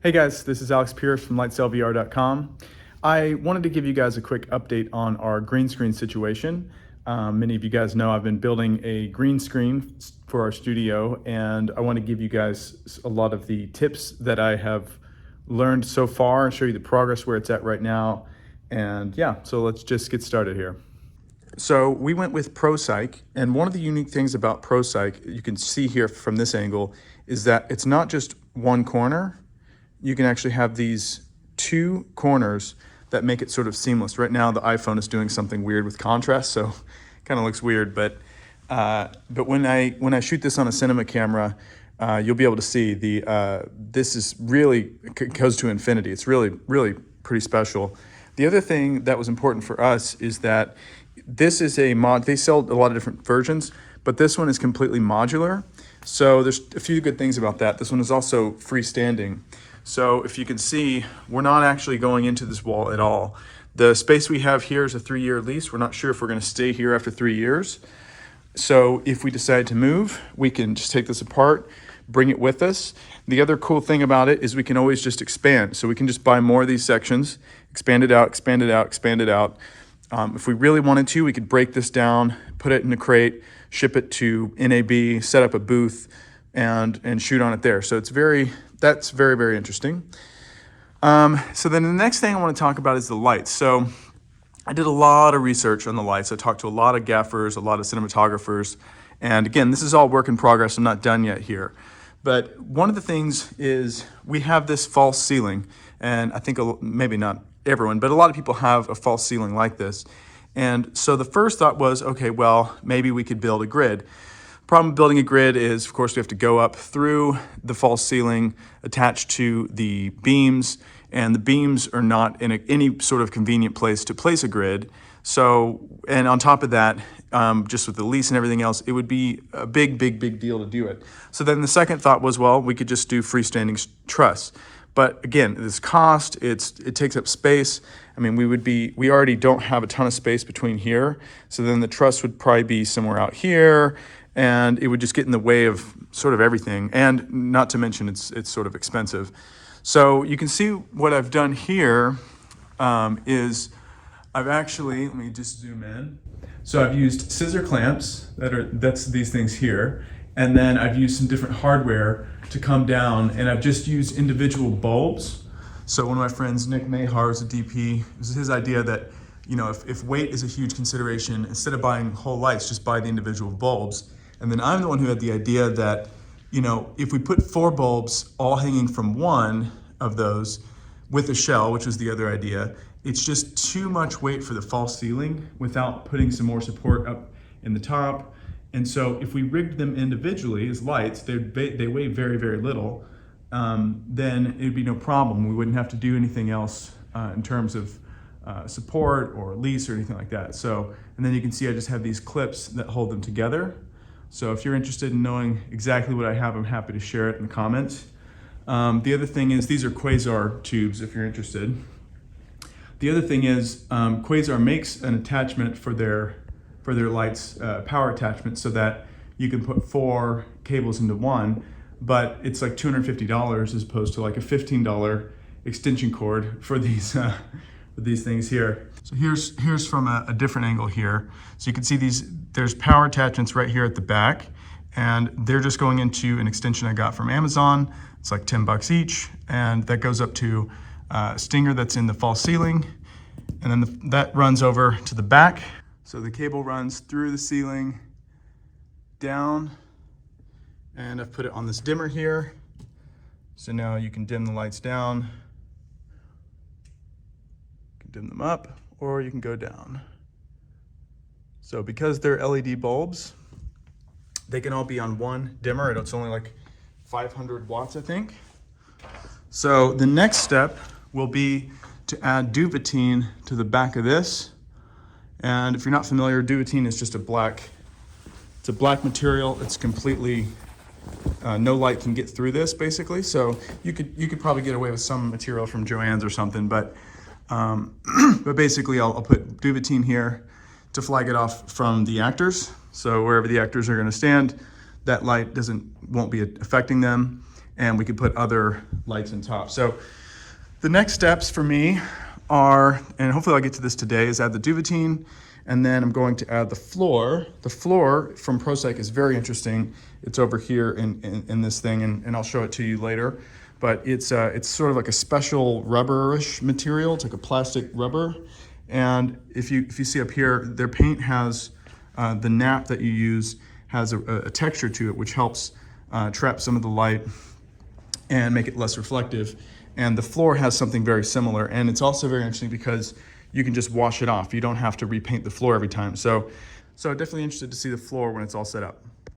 Hey guys, this is Alex Pierce from lightsailvr.com. I wanted to give you guys a quick update on our green screen situation. Many of you guys know I've been building a green screen for our studio, and I want to give you guys a lot of the tips that I have learned so far and show you the progress where it's at right now. And yeah, so let's just get started here. So we went with psych, and one of the unique things about psych, you can see here from this angle, is that it's not just one corner. You can actually have these two corners that make it sort of seamless. Right now the iPhone is doing something weird with contrast, so it kind of looks weird, but when I shoot this on a cinema camera, you'll be able to see this is really goes to infinity. It's really pretty special. The other thing that was important for us is that this is a mod. They sell a lot of different versions, but this one is completely modular. So there's a few good things about that. This one is also freestanding. So if you can see, we're not actually going into this wall at all. The space we have here is a 3-year lease. We're not sure if we're going to stay here after 3 years. So if we decide to move, we can just take this apart, bring it with us. The other cool thing about it is we can always just expand. So we can just buy more of these sections, expand it out, expand it out, expand it out. If we really wanted to, we could break this down, put it in a crate, ship it to NAB, set up a booth, and shoot on it there. So that's very interesting. So then the next thing I want to talk about is the lights. So I did a lot of research on the lights. I talked to a lot of gaffers, a lot of cinematographers, and again, this is all work in progress. I'm not done yet here. But one of the things is we have this false ceiling, and I think maybe not everyone, but a lot of people have a false ceiling like this. And so the first thought was, okay, well, maybe we could build a grid. Problem with building a grid is, of course, we have to go up through the false ceiling attached to the beams, and the beams are not in any sort of convenient place to place a grid. So, and on top of that, just with the lease and everything else, it would be a big deal to do it. So then the second thought was, well, we could just do freestanding truss. But again, this cost, it takes up space. I mean, we already don't have a ton of space between here. So then the truss would probably be somewhere out here, and it would just get in the way of sort of everything. And not to mention, it's sort of expensive. So you can see what I've done here is I've actually, let me just zoom in. So I've used scissor clamps, that's these things here. And then I've used some different hardware to come down, and I've just used individual bulbs. So one of my friends, Nick Mahar, is a DP. It was his idea that, you know, if weight is a huge consideration, instead of buying whole lights, just buy the individual bulbs. And then I'm the one who had the idea that, you know, if we put 4 bulbs all hanging from one of those with a shell, which was the other idea, it's just too much weight for the false ceiling without putting some more support up in the top. And so if we rigged them individually as lights, they weigh very little, then it'd be no problem. We wouldn't have to do anything else in terms of support or lease or anything like that. So, and then you can see I just have these clips that hold them together. So if you're interested in knowing exactly what I have, I'm happy to share it in the comments. The other thing is these are Quasar tubes if you're interested. The other thing is Quasar makes an attachment for their lights, power attachment, so that you can put 4 cables into one, but it's like $250 as opposed to like a $15 extension cord for these things here. So here's from a different angle here. So you can see there's power attachments right here at the back, and they're just going into an extension I got from Amazon. It's like $10 each, and that goes up to a stinger that's in the false ceiling, and then that runs over to the back. So the cable runs through the ceiling, down, and I've put it on this dimmer here. So now you can dim the lights down, you can dim them up, or you can go down. So because they're LED bulbs, they can all be on one dimmer, and it's only like 500 watts, I think. So the next step will be to add duvetyne to the back of this. And if you're not familiar, duvetyne is just it's a black material. It's completely, no light can get through this basically. So you could probably get away with some material from Joann's or something, but basically I'll put duvetyne here to flag it off from the actors. So wherever the actors are gonna stand, that light won't be affecting them. and we could put other lights on top. So the next steps for me are, and hopefully I'll get to this today, is add the duvetyne, and then I'm going to add the floor. The floor from ProPsych is very interesting. It's over here in this thing, and I'll show it to you later. But it's sort of like a special rubberish material. It's like a plastic rubber. And if you see up here, their paint has, the nap that you use has a texture to it, which helps trap some of the light and make it less reflective. And the floor has something very similar. And it's also very interesting because you can just wash it off. You don't have to repaint the floor every time. So definitely interested to see the floor when it's all set up.